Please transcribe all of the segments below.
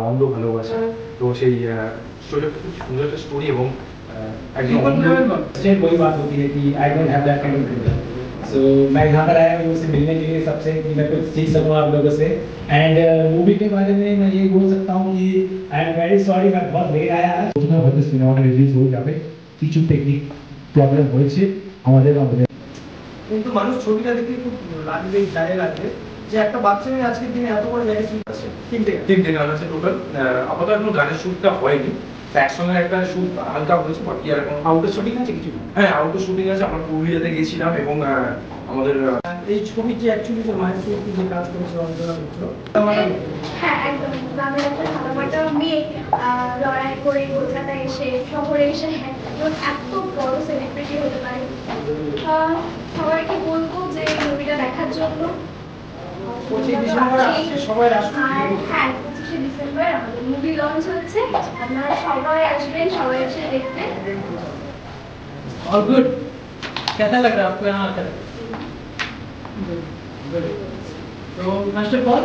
অন্ধ ভালোবাসা, তো সেই স্টোরি খুব সুন্দর একটা स्टोरी এবং একজন অন্ধ वही बात होती है कि I don't have that kind of freedom. So मैं यहाँ पर आया हूँ उनसे मिलने के लिए सबसे कि मैं कुछ सीख सकूँ आप लोगों से। एंड मूवी के बारे में मैं ये बोल सकता हूँ कि आई एम वेरी सॉरी मैं बहुत लेट आया आज। সিনেমাটা রিলিজ হয়ে যাবে, কিছু টেকনিক প্রবলেম হয়েছে আমাদের আমাদের কিন্তু মানুষ ছবিটা দেখে খুব লাগবে, গায়ে লাগবে যে একটা বাচ্চা মেয়ে আজকের দিনে এত বড় জায়গায় শুট আছে। তিনটে গান আছে টোটাল। আপাতত এখনো গানের শুটটা হয়নি, একসঙ্গে একটা শুট হালকা হয়েছে, বাকি আর এখন আউটডোর শুটিং আছে কিছু? হ্যাঁ আউটডোর শুটিং আছে। আমরা পুরুলিয়াতে গেছিলাম এবং আমাদের এই ছবি যে অ্যাকচুয়ালি যে মায়ের সঙ্গে যে কাজ করেছে অঞ্জনা মিত্র, হ্যাঁ একদম গ্রামের একটা সাদামাটা মেয়ে লড়াই করে কলকাতায় এসে শহরে এসে একজন এত বড় সেলিব্রিটি হতে পারে। সবাইকে বলবো যে মুভিটা দেখার জন্য। 25 ডিসেম্বর আসছে, সবাই আসুন। হ্যাঁ 25 ডিসেম্বর আমাদের মুভি লঞ্চ হচ্ছে, আপনারা সবাই আসবেন, সবাই এসে দেখবেন। और गुड, कैसा लग रहा है आपको यहाँ आकर? तो फर्स्ट ऑफ ऑल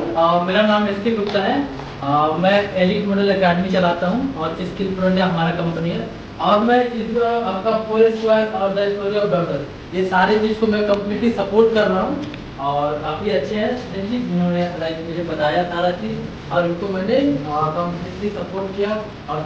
मेरा नाम एसके गुप्ता है। मैं एलिट मॉडल एकेडमी चलाता हूँ और स्किल प्रो इंडिया हमारा कंपनी है। और मैं इस आपका पूरे स्क्वायर और द स्टोरी ऑफ डॉक्टर, ये सारे चीज़ को मैं कम्प्लीटली सपोर्ट कर रहा हूँ। और काफ़ी अच्छे हैं जी, जिन्होंने मुझे बताया सारा चीज़ और उनको मैंने कम्प्लीटली सपोर्ट किया और